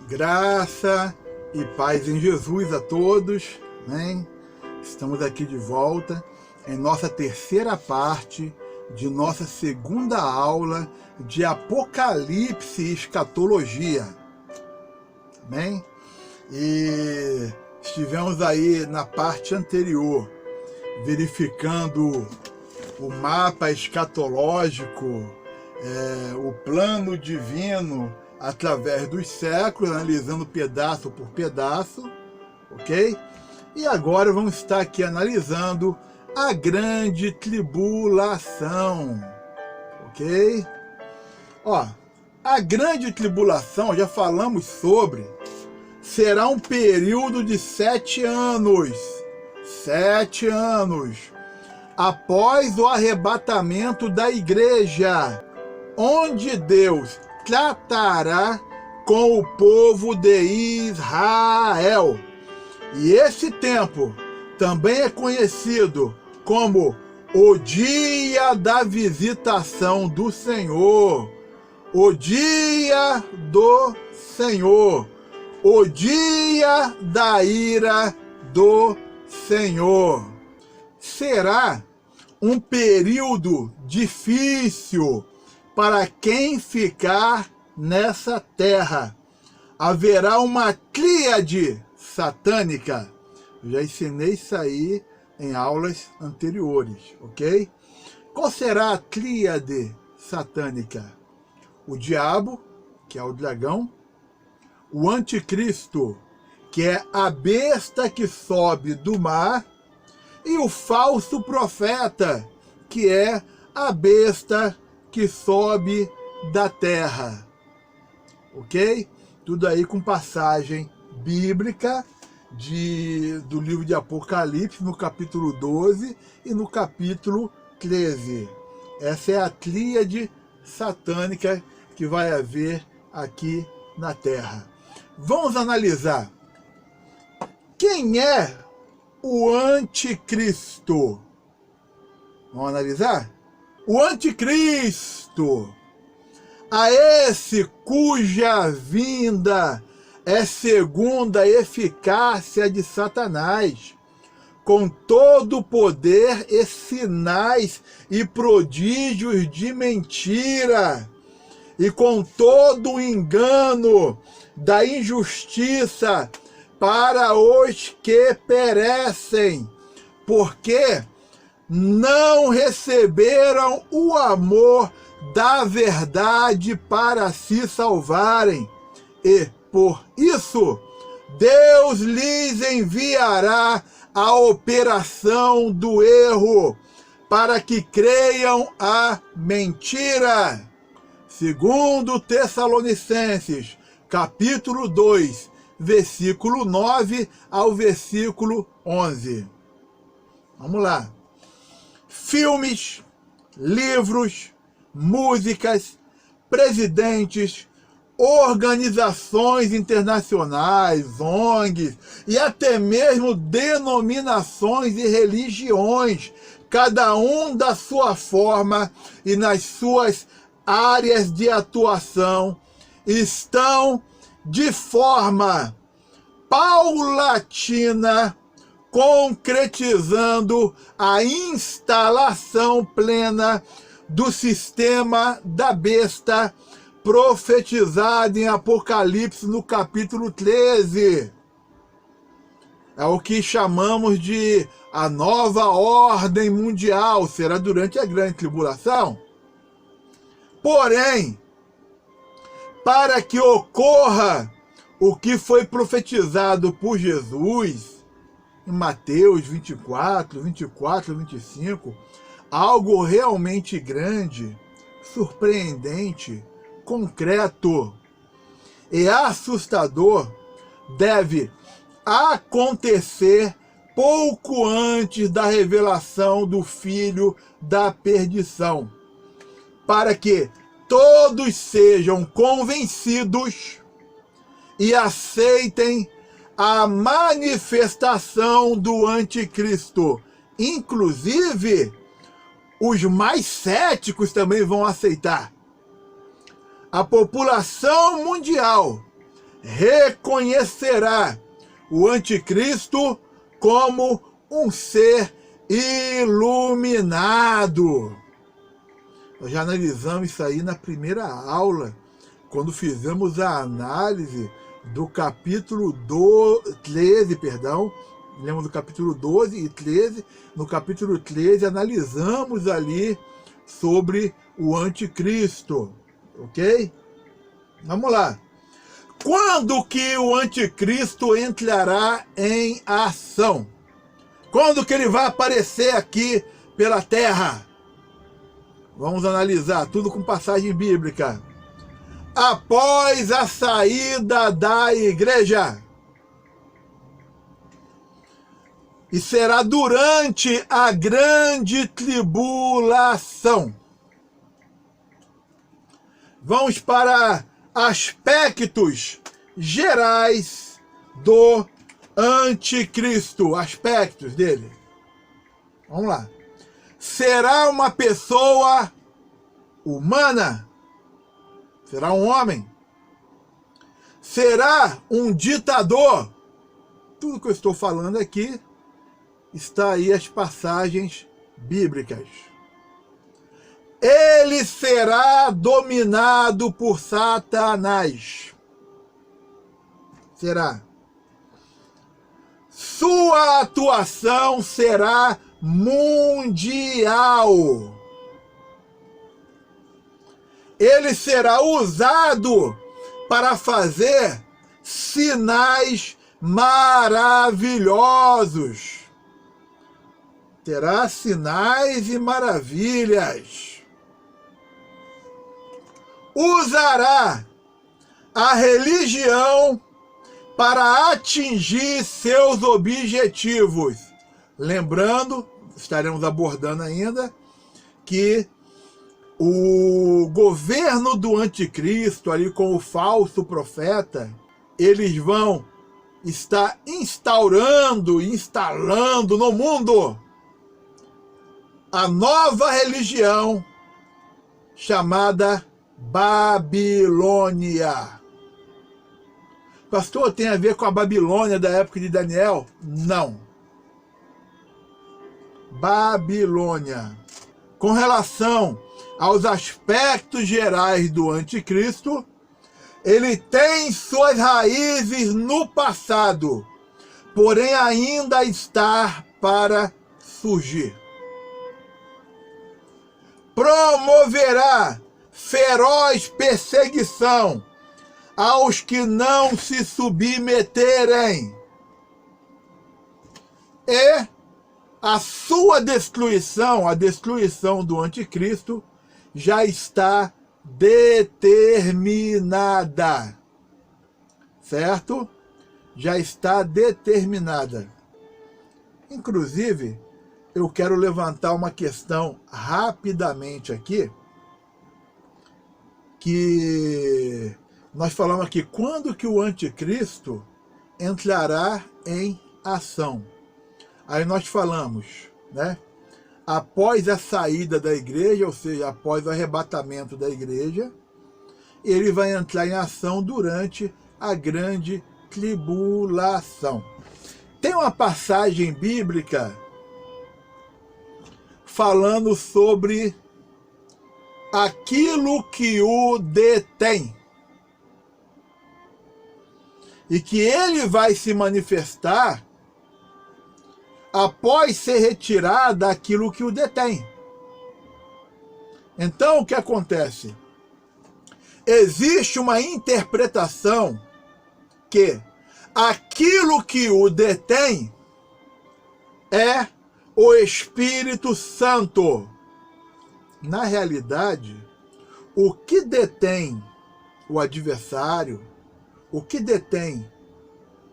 Graça e paz em Jesus a todos, amém? Estamos aqui de volta em nossa terceira parte de nossa segunda aula de Apocalipse e Escatologia, amém? E estivemos aí na parte anterior, verificando o mapa escatológico, o plano divino através dos séculos, analisando pedaço por pedaço, ok? E agora vamos estar aqui analisando a grande tribulação, ok? Ó, a grande tribulação, já falamos sobre, será um período de 7 anos. 7 anos após o arrebatamento da igreja, onde Deus tratará com o povo de Israel. E esse tempo também é conhecido como o dia da visitação do Senhor, o dia do Senhor, o dia da ira do Senhor. Será um período difícil para quem ficar nessa terra. Haverá uma tríade satânica. Eu já ensinei isso aí em aulas anteriores, ok? Qual será a tríade satânica? O diabo, que é o dragão, o anticristo, que é a besta que sobe do mar, e o falso profeta, que é a besta que sobe da terra, ok? Tudo aí com passagem bíblica do livro de Apocalipse, no capítulo 12 e no capítulo 13. Essa é a tríade satânica que vai haver aqui na terra. Vamos analisar quem é o anticristo. Vamos analisar? O anticristo, a esse cuja vinda é segundo a eficácia de Satanás, com todo o poder e sinais e prodígios de mentira, e com todo o engano da injustiça para os que perecem, porque não receberam o amor da verdade para se salvarem, e por isso Deus lhes enviará a operação do erro, para que creiam a mentira. Segundo Tessalonicenses, capítulo 2, versículo 9 ao versículo 11. Vamos lá. Filmes, livros, músicas, presidentes, organizações internacionais, ONGs e até mesmo denominações e religiões, cada um da sua forma e nas suas áreas de atuação, estão de forma paulatina concretizando a instalação plena do sistema da besta profetizado em Apocalipse no capítulo 13. É o que chamamos de a nova ordem mundial, será durante a grande tribulação. Porém, para que ocorra o que foi profetizado por Jesus, em Mateus 24, 25, algo realmente grande, surpreendente, concreto e assustador deve acontecer pouco antes da revelação do Filho da perdição, para que todos sejam convencidos e aceitem a manifestação do anticristo. Inclusive, os mais céticos também vão aceitar. A população mundial reconhecerá o anticristo como um ser iluminado. Nós já analisamos isso aí na primeira aula, quando fizemos a análise do capítulo 13, lembra do capítulo 12 e 13? No capítulo 13 analisamos ali sobre o anticristo, ok? Vamos lá. Quando que o anticristo entrará em ação? Quando que ele vai aparecer aqui pela terra? Vamos analisar tudo com passagem bíblica. Após a saída da igreja. E será durante a grande tribulação. Vamos para aspectos gerais do anticristo. Aspectos dele. Vamos lá. Será uma pessoa humana. Será um homem. Será um ditador. Tudo que eu estou falando aqui está aí as passagens bíblicas. Ele será dominado por Satanás. Será. Sua atuação será mundial. Ele será usado para fazer sinais maravilhosos. Terá sinais e maravilhas. Usará a religião para atingir seus objetivos. Lembrando, estaremos abordando ainda, que o governo do anticristo, ali com o falso profeta, eles vão estar instalando no mundo a nova religião chamada Babilônia. Pastor, tem a ver com a Babilônia da época de Daniel? Não. Babilônia. Com relação aos aspectos gerais do anticristo, ele tem suas raízes no passado, porém ainda está para surgir. Promoverá feroz perseguição aos que não se submeterem. E a sua destruição, a destruição do anticristo, já está determinada. Certo? Já está determinada. Inclusive, eu quero levantar uma questão rapidamente aqui, que nós falamos aqui, quando que o anticristo entrará em ação? Aí nós falamos, né? Após a saída da igreja, ou seja, após o arrebatamento da igreja, ele vai entrar em ação durante a grande tribulação. Tem uma passagem bíblica falando sobre aquilo que o detém. E que ele vai se manifestar após ser retirado daquilo que o detém. Então, o que acontece? Existe uma interpretação que aquilo que o detém é o Espírito Santo. Na realidade, o que detém o adversário, o que detém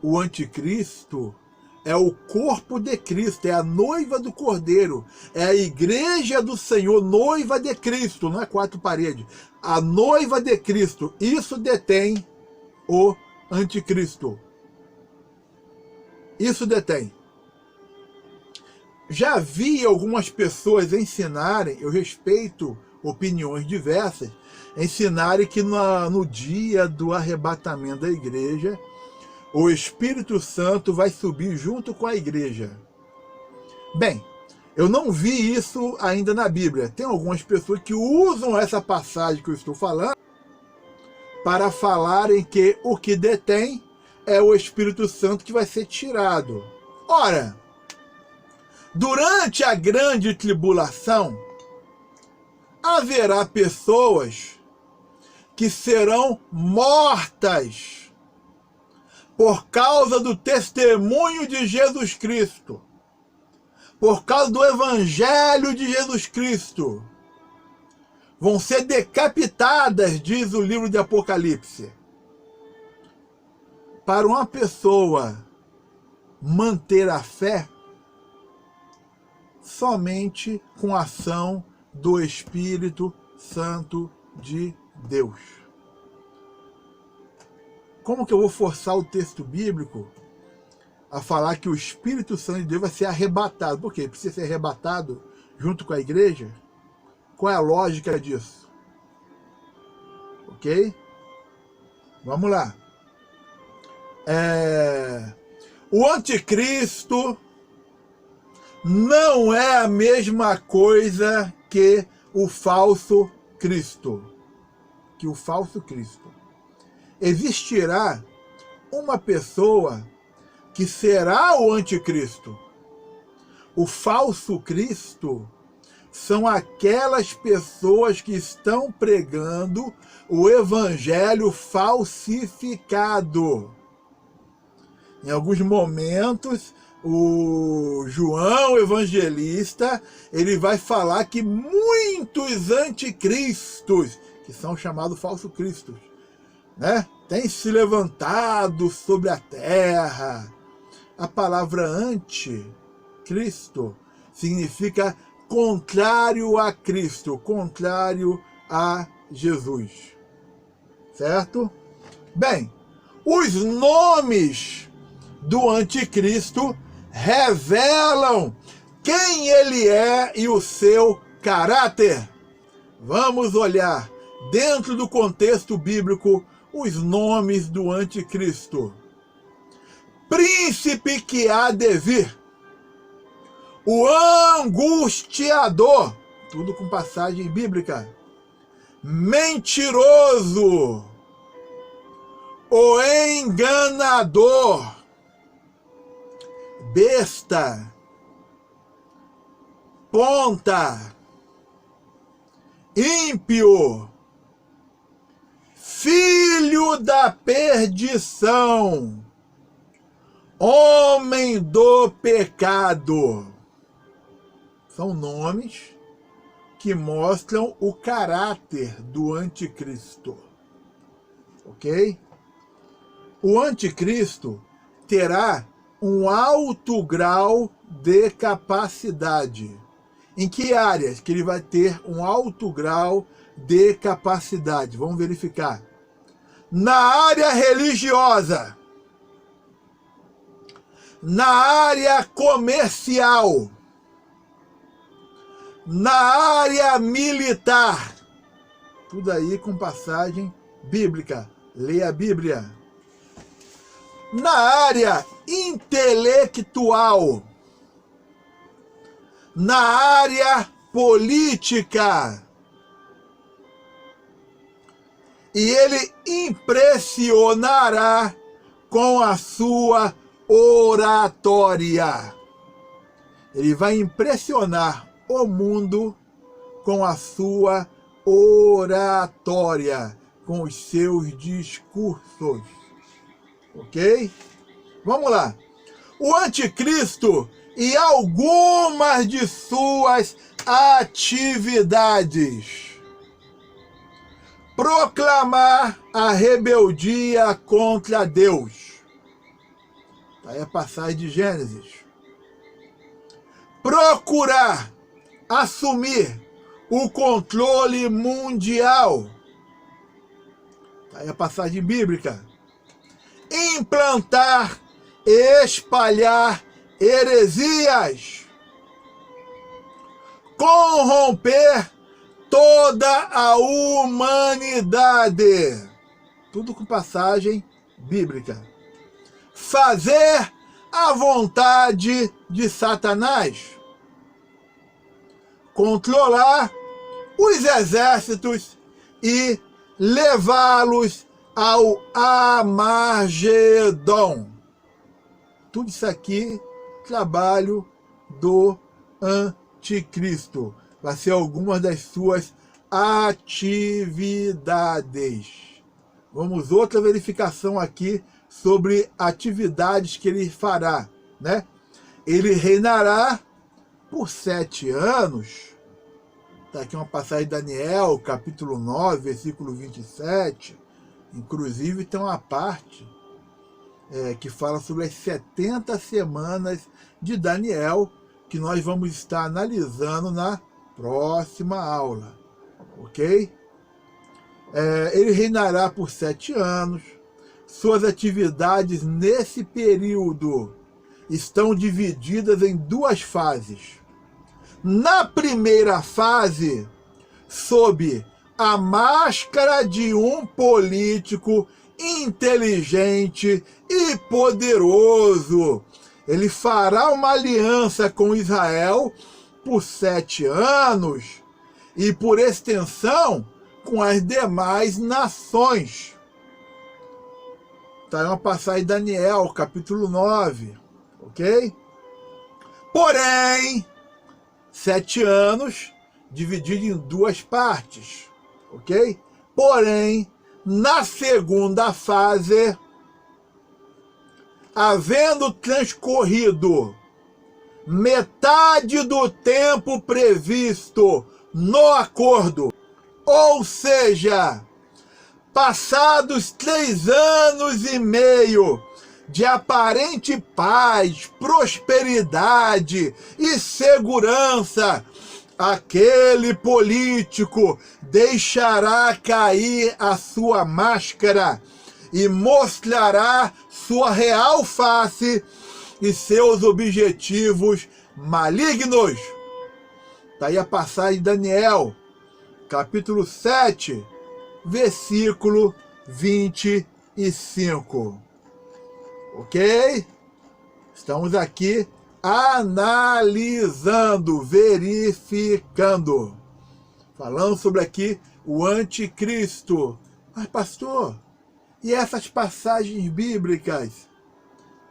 o anticristo, é o corpo de Cristo, é a noiva do Cordeiro, é a igreja do Senhor, noiva de Cristo, não é quatro paredes. A noiva de Cristo, isso detém o anticristo. Isso detém. Já vi algumas pessoas ensinarem, eu respeito opiniões diversas, ensinarem que no dia do arrebatamento da igreja, o Espírito Santo vai subir junto com a igreja. Bem, eu não vi isso ainda na Bíblia. Tem algumas pessoas que usam essa passagem que eu estou falando para falarem que o que detém é o Espírito Santo que vai ser tirado. Ora, durante a grande tribulação, haverá pessoas que serão mortas por causa do testemunho de Jesus Cristo, por causa do Evangelho de Jesus Cristo. Vão ser decapitadas, diz o livro de Apocalipse. Para uma pessoa manter a fé, somente com a ação do Espírito Santo de Deus. Como que eu vou forçar o texto bíblico a falar que o Espírito Santo de Deus vai ser arrebatado? Por quê? Precisa ser arrebatado junto com a igreja? Qual é a lógica disso? Ok? Vamos lá. O anticristo não é a mesma coisa que o falso Cristo. Existirá uma pessoa que será o anticristo. O falso Cristo são aquelas pessoas que estão pregando o evangelho falsificado. Em alguns momentos, o João Evangelista, ele vai falar que muitos anticristos, que são chamados falsos cristos, né, têm se levantado sobre a terra. A palavra anticristo significa contrário a Cristo, contrário a Jesus. Certo? Bem, os nomes do anticristo revelam quem ele é e o seu caráter. Vamos olhar, dentro do contexto bíblico, os nomes do anticristo. Príncipe que há de vir. O angustiador. Tudo com passagem bíblica. Mentiroso. O enganador. Besta. Ponta. Ímpio. Filho da perdição. Homem do pecado. São nomes que mostram o caráter do anticristo. Ok? O anticristo terá um alto grau de capacidade. Em que áreas que ele vai ter um alto grau de capacidade? Vamos verificar. Na área religiosa. Na área comercial. Na área militar. Tudo aí com passagem bíblica. Leia a Bíblia. Na área intelectual. Na área política. E ele impressionará com a sua oratória. Ele vai impressionar o mundo com a sua oratória, com os seus discursos. Ok? Vamos lá. O anticristo e algumas de suas atividades. Proclamar a rebeldia contra Deus. Aí a passagem de Gênesis. Procurar assumir o controle mundial. Aí a passagem bíblica. Implantar e espalhar heresias. Corromper toda a humanidade. Tudo com passagem bíblica. Fazer a vontade de Satanás. Controlar os exércitos e levá-los ao Armagedon. Tudo isso aqui, trabalho do anticristo. Vai ser algumas das suas atividades. Vamos outra verificação aqui sobre atividades que ele fará, né? Ele reinará por 7 anos. Está aqui uma passagem de Daniel, capítulo 9, versículo 27. Inclusive tem uma parte que fala sobre as 70 semanas de Daniel, que nós vamos estar analisando na próxima aula, ok? Ele reinará por 7 anos. Suas atividades nesse período estão divididas em 2 fases. Na primeira fase, sob a máscara de um político inteligente e poderoso, ele fará uma aliança com Israel por 7 anos e, por extensão, com as demais nações. Está aí uma passagem de Daniel, capítulo 9, ok? Porém, 7 anos dividido em 2 partes, ok? Porém, na segunda fase, havendo transcorrido metade do tempo previsto no acordo, ou seja, passados 3 anos e meio de aparente paz, prosperidade e segurança, aquele político deixará cair a sua máscara e mostrará sua real face e seus objetivos malignos. Está aí a passagem de Daniel, capítulo 7, versículo 25. Ok? Estamos aqui analisando, verificando, falando sobre aqui o anticristo. Mas, pastor, e essas passagens bíblicas?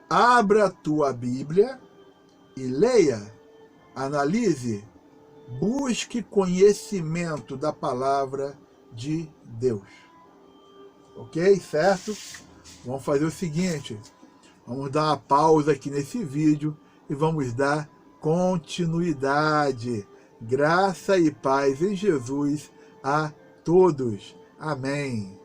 Abra a tua Bíblia e leia, analise, busque conhecimento da palavra de Deus. Ok? Certo? Vamos fazer o seguinte, vamos dar uma pausa aqui nesse vídeo e vamos dar continuidade. Graça e paz em Jesus a todos. Amém.